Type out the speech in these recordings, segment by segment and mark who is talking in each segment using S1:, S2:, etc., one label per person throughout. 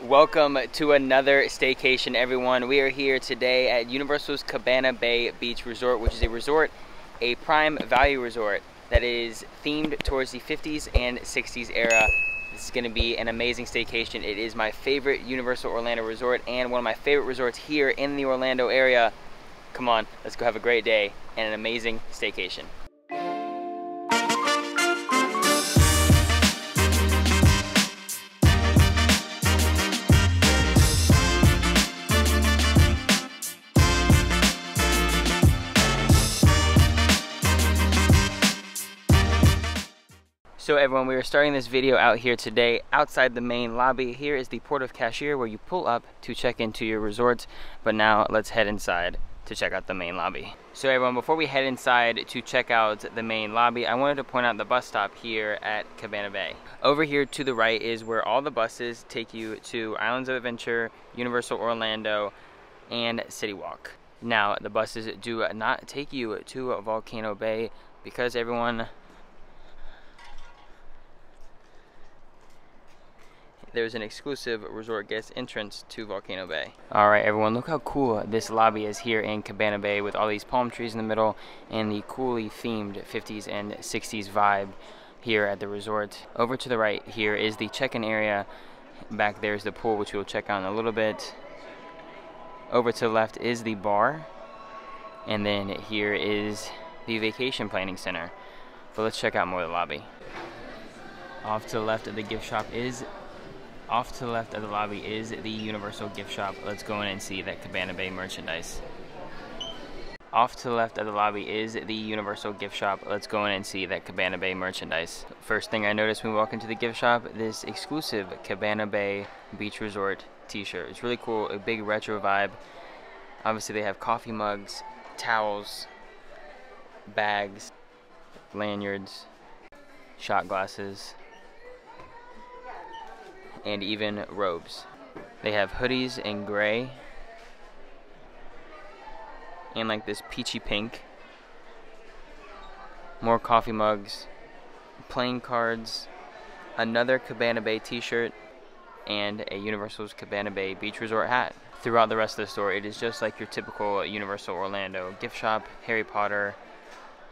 S1: Welcome to another staycation, everyone. We are here today at Universal's Cabana Bay Beach Resort, which is a prime value resort that is themed towards the 50s and 60s era. This is going to be an amazing staycation. It is my favorite Universal Orlando resort and one of my favorite resorts here in the Orlando area. Come on, let's go have a great day and an amazing staycation. So everyone, we are starting this video out here today outside the main lobby. Here is the Port of Cashier where you pull up to check into your resort. But now let's head inside to check out the main lobby. So everyone, before we head inside to check out the main lobby, I wanted to point out the bus stop here at Cabana Bay. Over here to the right is where all the buses take you to Islands of Adventure, Universal Orlando, and City Walk. Now, the buses do not take you to Volcano Bay because everyone, there's an exclusive resort guest entrance to Volcano Bay. All right, everyone, look how cool this lobby is here in Cabana Bay with all these palm trees in the middle and the coolly themed 50s and 60s vibe here at the resort. Over to the right here is the check-in area. Back there is the pool, which we'll check out in a little bit. Over to the left is the bar. And then here is the vacation planning center. But let's check out more of the lobby. Off to the left of the gift shop is the Universal gift shop. Let's go in and see that Cabana Bay merchandise. Off to the left of the lobby is the Universal gift shop. Let's go in and see that Cabana Bay merchandise. First thing I noticed when we walk into the gift shop, this exclusive Cabana Bay Beach Resort t-shirt. It's really cool, a big retro vibe. Obviously they have coffee mugs, towels, bags, lanyards, shot glasses, and even robes. They have hoodies in gray and like this peachy pink. More coffee mugs, playing cards, another Cabana Bay t-shirt, and a Universal's Cabana Bay Beach Resort hat. Throughout the rest of the store, it is just like your typical Universal Orlando gift shop. Harry Potter,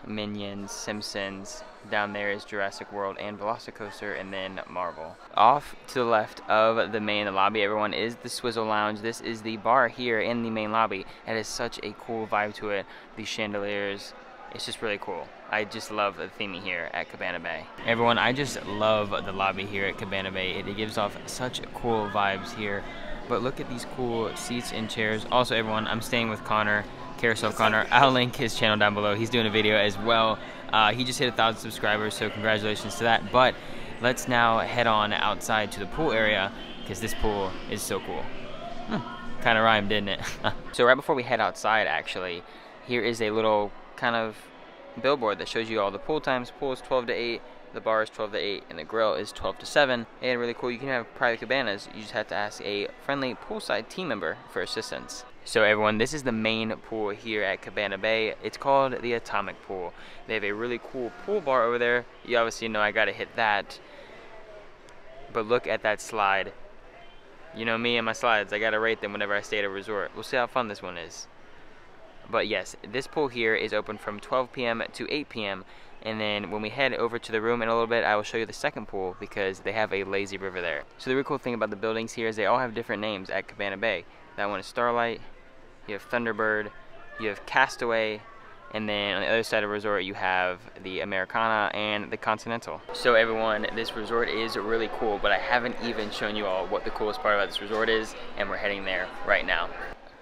S1: Minions, Simpsons. Down there is Jurassic World and Velocicoaster, and then Marvel. Off to the left of the main lobby, everyone, is the Swizzle Lounge. This is the bar here in the main lobby. It has such a cool vibe to it. These chandeliers, it's just really cool. I just love the theming here at Cabana Bay. Everyone, I just love the lobby here at Cabana Bay. It gives off such cool vibes here. But look at these cool seats and chairs. Also, everyone, I'm staying with Connor, Carousel Connor. I'll link his channel down below. He's doing a video as well. He just hit 1,000 subscribers, so congratulations to that. But let's now head on outside to the pool area because this pool is so cool. Kind of rhymed, didn't it? So right before we head outside, actually, here is a little kind of billboard that shows you all the pool times. Pool is 12 to 8, the bar is 12 to 8, and the grill is 12 to 7. And really cool, you can have private cabanas. You just have to ask a friendly poolside team member for assistance. So everyone, this is the main pool here at Cabana Bay. It's called the Atomic Pool. They have a really cool pool bar over there. You obviously know I gotta hit that. But look at that slide. You know me and my slides, I gotta rate them whenever I stay at a resort. We'll see how fun this one is. But yes, this pool here is open from 12 p.m. to 8 p.m. And then when we head over to the room in a little bit, I will show you the second pool because they have a lazy river there. So the really cool thing about the buildings here is they all have different names at Cabana Bay. That one is Starlight, you have Thunderbird, you have Castaway, and then on the other side of the resort you have the Americana and the Continental. So everyone, this resort is really cool, but I haven't even shown you all what the coolest part about this resort is, and we're heading there right now.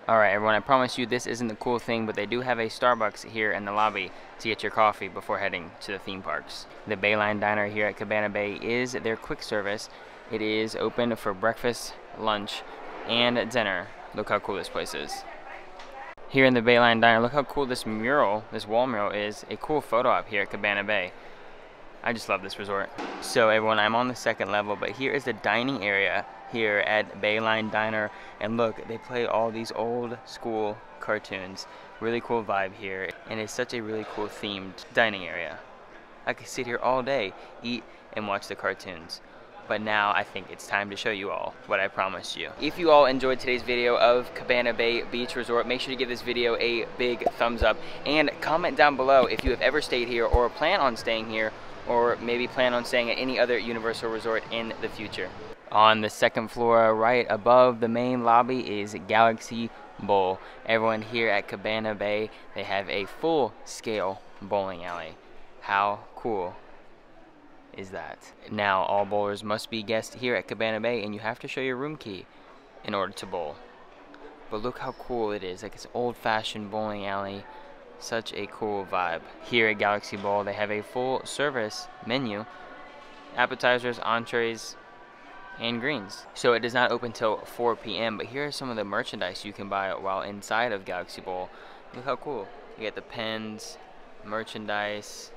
S1: Alright everyone, I promise you this isn't the cool thing, but they do have a Starbucks here in the lobby to get your coffee before heading to the theme parks. The Bayline Diner here at Cabana Bay is their quick service. It is open for breakfast, lunch, and dinner. Look how cool this place is. Here in the Bayline Diner, look how cool this mural, this wall mural is. A cool photo op here at Cabana Bay. I just love this resort. So everyone, I'm on the second level, but here is the dining area here at Bayline Diner. And look, they play all these old school cartoons. Really cool vibe here. And it's such a really cool themed dining area. I could sit here all day, eat, and watch the cartoons. but now I think it's time to show you all what I promised you. If you all enjoyed today's video of Cabana Bay Beach Resort, make sure to give this video a big thumbs up and comment down below if you have ever stayed here or plan on staying here, or maybe plan on staying at any other Universal resort in the future. On the second floor, right above the main lobby, is Galaxy Bowl. Everyone here at Cabana Bay, they have a full-scale bowling alley. How cool is that? Now, all bowlers must be guests here at Cabana Bay, and you have to show your room key in order to bowl. But look how cool it is. Like, it's old-fashioned bowling alley. Such a cool vibe. Here at Galaxy Bowl, they have a full-service menu. Appetizers, entrees, and greens. So it does not open till 4 p.m. But here are some of the merchandise you can buy while inside of Galaxy Bowl. Look how cool. You get the pens, merchandise,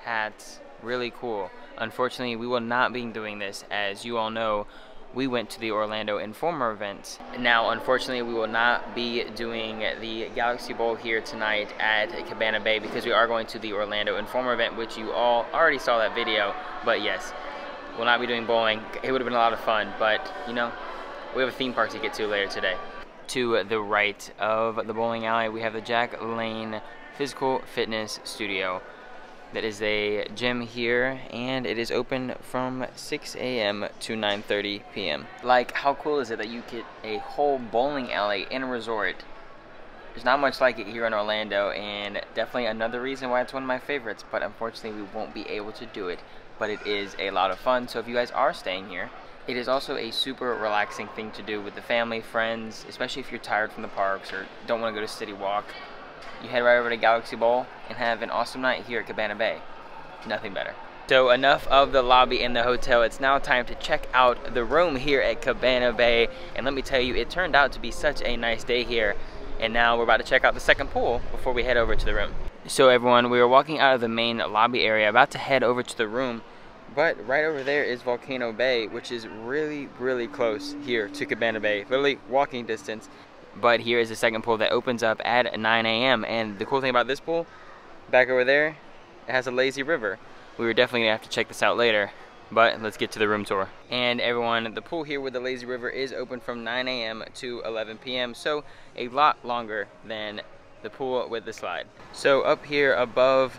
S1: hats. Really cool. Unfortunately, we will not be doing this. As you all know, we went to the Orlando Informer event. Now, unfortunately, we will not be doing the Galaxy Bowl here tonight at Cabana Bay because we are going to the Orlando Informer event, which you all already saw that video. But yes, we'll not be doing bowling. It would have been a lot of fun, but you know, we have a theme park to get to later today. To the right of the bowling alley, we have the Jack Lane Physical Fitness Studio. That is a gym here, and it is open from 6 a.m. to 9:30 p.m. Like, how cool is it that you get a whole bowling alley in a resort? There's not much like it here in Orlando, and definitely another reason why it's one of my favorites, but unfortunately we won't be able to do it. But it is a lot of fun, so if you guys are staying here, it is also a super relaxing thing to do with the family, friends, especially if you're tired from the parks or don't want to go to City Walk. You head right over to Galaxy Bowl and have an awesome night here at Cabana Bay. Nothing better. So enough of the lobby and the hotel. It's now time to check out the room here at Cabana Bay. And let me tell you, it turned out to be such a nice day here. And now we're about to check out the second pool before we head over to the room. So everyone, we are walking out of the main lobby area, about to head over to the room. But right over there is Volcano Bay, which is really, really close here to Cabana Bay. Literally walking distance. But here is the second pool that opens up at 9 a.m. And the cool thing about this pool, back over there, it has a lazy river. We were definitely gonna have to check this out later, but let's get to the room tour. And everyone, the pool here with the lazy river is open from 9 a.m. to 11 p.m. So a lot longer than the pool with the slide. So up here above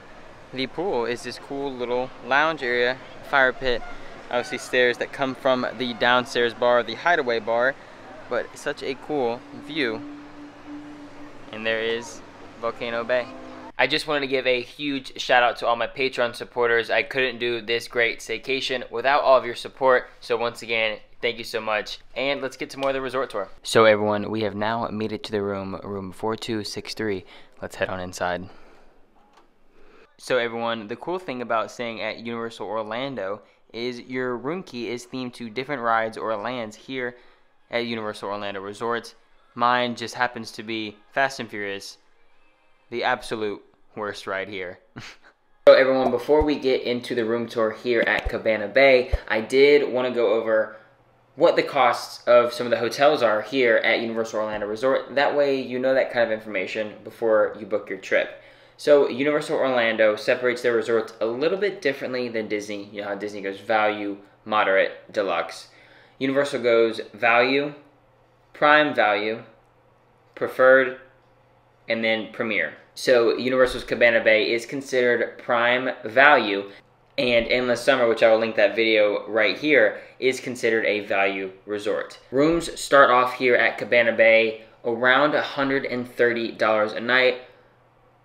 S1: the pool is this cool little lounge area, fire pit, obviously stairs that come from the downstairs bar, the Hideaway bar. But such a cool view. And there is Volcano Bay. I just wanted to give a huge shout out to all my Patreon supporters. I couldn't do this great staycation without all of your support. So once again, thank you so much. And let's get to more of the resort tour. So everyone, we have now made it to the room 4263. Let's head on inside. So everyone, the cool thing about staying at Universal Orlando is your room key is themed to different rides or lands here at Universal Orlando Resort. Mine just happens to be Fast and Furious, the absolute worst ride here. So everyone, before we get into the room tour here at Cabana Bay, I did want to go over what the costs of some of the hotels are here at Universal Orlando Resort. That way you know that kind of information before you book your trip. So Universal Orlando separates their resorts a little bit differently than Disney. You know how Disney goes value, moderate, deluxe. Universal goes value, prime value, preferred, and then premier. So Universal's Cabana Bay is considered prime value, and Endless Summer, which I will link that video right here, is considered a value resort. Rooms start off here at Cabana Bay around $130 a night.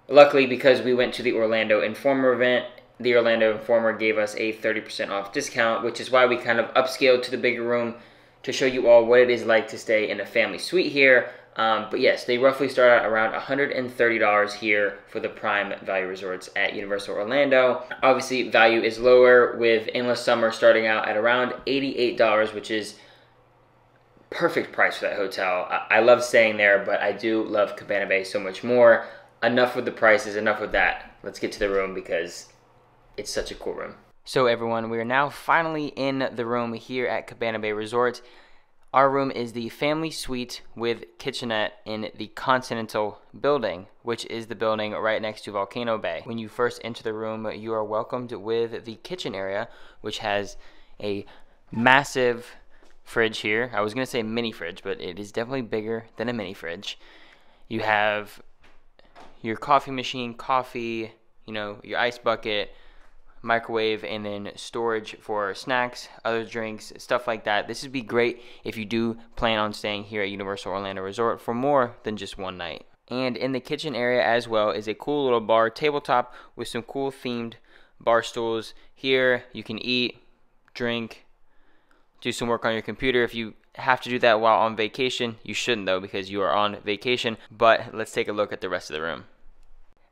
S1: Luckily, because we went to the Orlando Informer event, the Orlando Informer gave us a 30% off discount, which is why we kind of upscaled to the bigger room to show you all what it is like to stay in a family suite here. But yes, they roughly start out around $130 here for the prime value resorts at Universal Orlando. Obviously, value is lower with Endless Summer starting out at around $88, which is perfect price for that hotel. I love staying there, but I do love Cabana Bay so much more. Enough with the prices, enough with that. Let's get to the room because it's such a cool room. So everyone, we are now finally in the room here at Cabana Bay Resort. Our room is the family suite with kitchenette in the Continental building, which is the building right next to Volcano Bay. When you first enter the room, you are welcomed with the kitchen area, which has a massive fridge here. I was going to say mini fridge, but it is definitely bigger than a mini fridge. You have your coffee machine, coffee, your ice bucket, microwave, and then storage for snacks, other drinks, stuff like that. This would be great if you do plan on staying here at Universal Orlando Resort for more than just one night. And in the kitchen area as well is a cool little bar tabletop with some cool themed bar stools. Here you can eat, drink, do some work on your computer. If you have to do that while on vacation, you shouldn't though, because you are on vacation. But let's take a look at the rest of the room.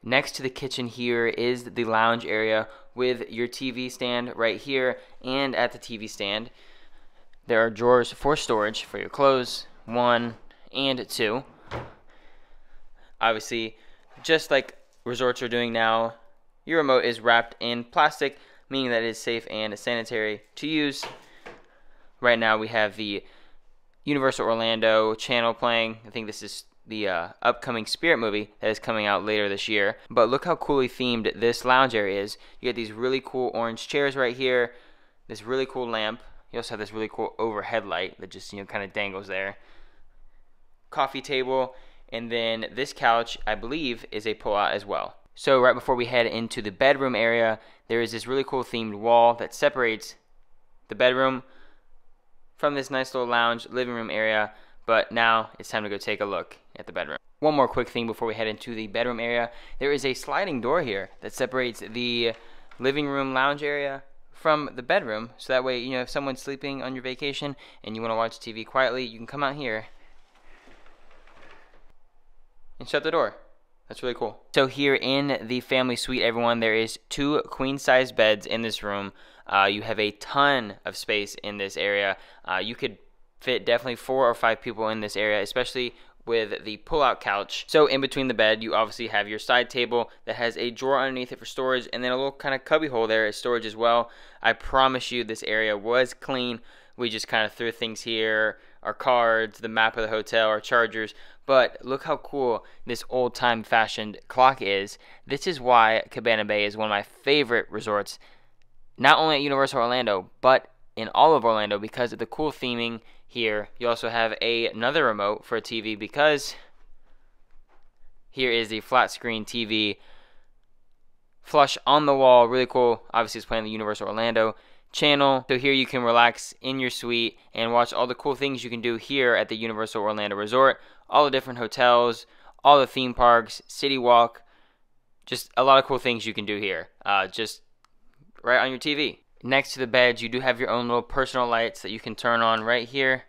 S1: Next to the kitchen here is the lounge area with your TV stand right here, and at the TV stand there are drawers for storage for your clothes, 1 and 2. Obviously, just like resorts are doing now, your remote is wrapped in plastic, meaning that it is safe and sanitary to use. Right now we have the Universal Orlando channel playing. I think this is the upcoming Spirit movie that is coming out later this year. But look how coolly themed this lounge area is. You get these really cool orange chairs right here, this really cool lamp. You also have this really cool overhead light that just kind of dangles there. Coffee table, and then this couch, I believe, is a pull-out as well. So right before we head into the bedroom area, there is this really cool themed wall that separates the bedroom from this nice little lounge living room area. But now it's time to go take a look at the bedroom. One more quick thing before we head into the bedroom area. There is a sliding door here that separates the living room lounge area from the bedroom. So that way, if someone's sleeping on your vacation and you want to watch TV quietly, you can come out here and shut the door. That's really cool. So here in the family suite, everyone, there is 2 queen-size beds in this room. You have a ton of space in this area. You could fit definitely 4 or 5 people in this area, especially with the pull-out couch. So in between the bed, you obviously have your side table that has a drawer underneath it for storage, and then a little kind of cubby hole there as storage as well. I promise you this area was clean. We just kind of threw things here, our cards, the map of the hotel, our chargers. But look how cool this old-time fashioned clock is. This is why Cabana Bay is one of my favorite resorts, not only at Universal Orlando, but in all of Orlando, because of the cool theming here. You also have another remote for a TV, because here is the flat screen TV flush on the wall. Really cool. Obviously it's playing the Universal Orlando channel. So here you can relax in your suite and watch all the cool things you can do here at the Universal Orlando Resort. All the different hotels, all the theme parks, City Walk, just a lot of cool things you can do here, just right on your TV. Next to the beds, you do have your own little personal lights that you can turn on right here.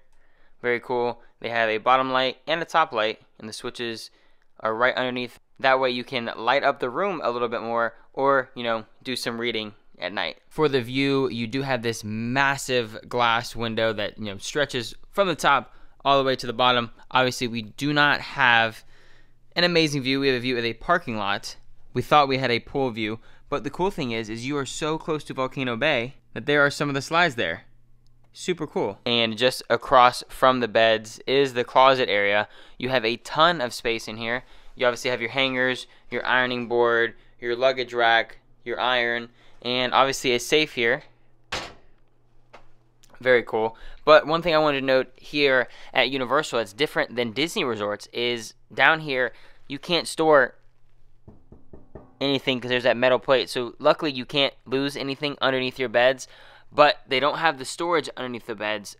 S1: Very cool. They have a bottom light and a top light, and the switches are right underneath. That way you can light up the room a little bit more, or, do some reading at night. For the view, you do have this massive glass window that, stretches from the top all the way to the bottom. Obviously, we do not have an amazing view. We have a view of a parking lot. We thought we had a pool view. But the cool thing is you are so close to Volcano Bay that there are some of the slides there. Super cool. And just across from the beds is the closet area. You have a ton of space in here. You obviously have your hangers, your ironing board, your luggage rack, your iron, and obviously a safe here. Very cool. But one thing I wanted to note here at Universal that's different than Disney resorts is down here you can't store anything because there's that metal plate. So luckily you can't lose anything underneath your beds, but they don't have the storage underneath the beds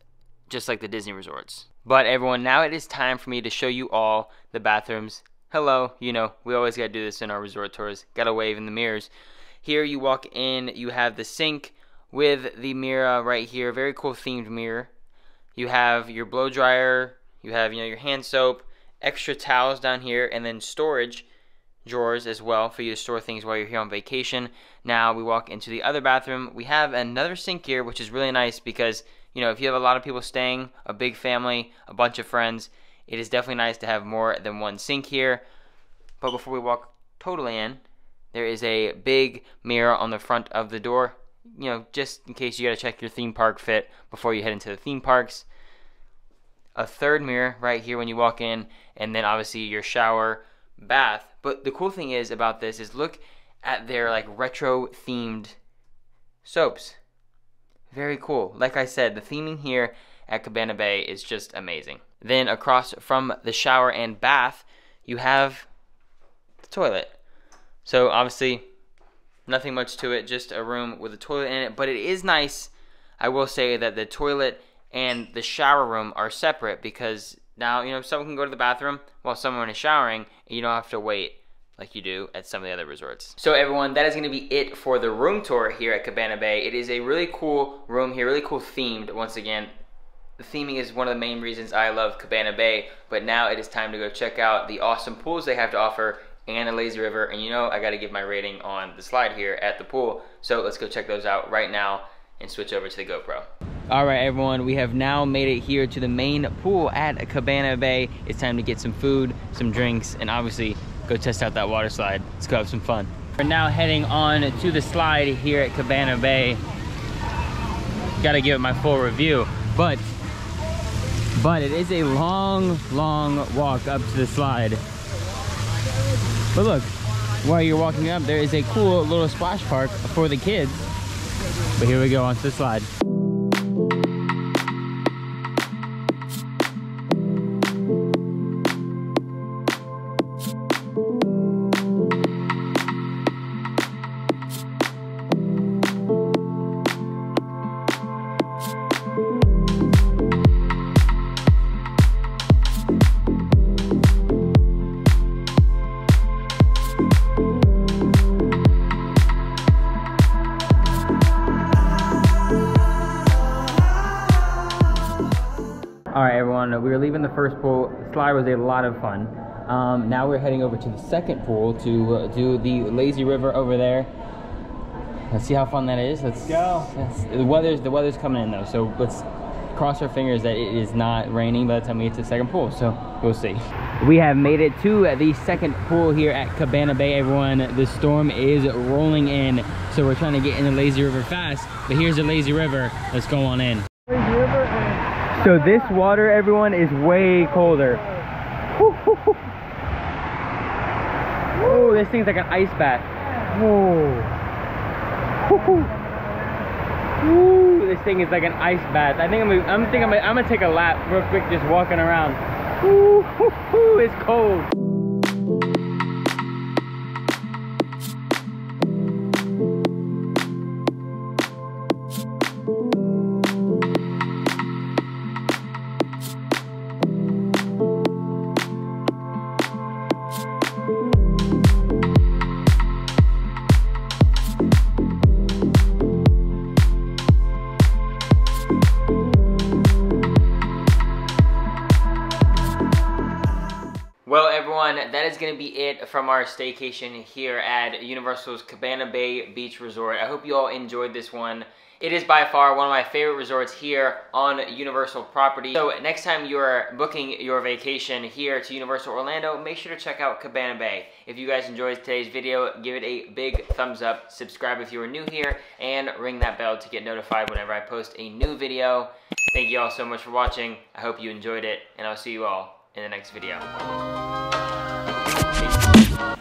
S1: just like the Disney resorts. But everyone, now it is time for me to show you all the bathrooms. Hello, we always gotta do this in our resort tours. Gotta wave in the mirrors. Here you walk in, you have the sink with the mirror right here. Very cool themed mirror. You have your blow dryer, you have your hand soap, extra towels down here, and then storage drawers as well for you to store things while you're here on vacation. Now we walk into the other bathroom. We have another sink here, which is really nice because if you have a lot of people staying, a big family, a bunch of friends, it is definitely nice to have more than one sink here. But before we walk totally in, there is a big mirror on the front of the door, just in case you gotta check your theme park fit before you head into the theme parks. A third mirror right here when you walk in, and then obviously your shower, bath. But the cool thing is about this is look at their retro themed soaps. Very cool. Like I said, the theming here at Cabana Bay is just amazing. Then across from the shower and bath, you have the toilet. So obviously, nothing much to it, just a room with a toilet in it. But it is nice, I will say, that the toilet and the shower room are separate, because now, you know, someone can go to the bathroom while someone is showering, and you don't have to wait like you do at some of the other resorts. So everyone, that is going to be it for the room tour here at Cabana Bay. It is a really cool room here, really cool themed. Once again, the theming is one of the main reasons I love Cabana Bay, but now it is time to go check out the awesome pools they have to offer and the lazy river. And you know, I got to give my rating on the slide here at the pool. So let's go check those out right now and switch over to the GoPro. All right, everyone, we have now made it here to the main pool at Cabana Bay. It's time to get some food, some drinks, and obviously go test out that water slide. Let's go have some fun. We're now heading on to the slide here at Cabana Bay. Gotta give it my full review, but it is a long walk up to the slide. But look, while you're walking up, there is a cool little splash park for the kids. But here we go onto the slide. Alright everyone, we were leaving the first pool. The slide was a lot of fun. Now we're heading over to the second pool to do the lazy river over there. Let's see how fun that is. Let's go. The weather's coming in though, so let's cross our fingers that it is not raining by the time we get to the second pool, so we'll see. We have made it to the second pool here at Cabana Bay, everyone. The storm is rolling in, so we're trying to get in the lazy river fast, but here's the lazy river. Let's go on in. Lazy river. So this water, everyone, is way colder. Oh, this thing's like an ice bath. Whoa. Ooh, this thing is like an ice bath. I'm gonna take a lap real quick, just walking around. Ooh, it's cold. Well, everyone, that is going to be it from our staycation here at Universal's Cabana Bay Beach Resort. I hope you all enjoyed this one. It is by far one of my favorite resorts here on Universal property. So next time you're booking your vacation here to Universal Orlando, make sure to check out Cabana Bay. If you guys enjoyed today's video, give it a big thumbs up, subscribe if you are new here, and ring that bell to get notified whenever I post a new video. Thank you all so much for watching. I hope you enjoyed it, and I'll see you all in the next video. Peace.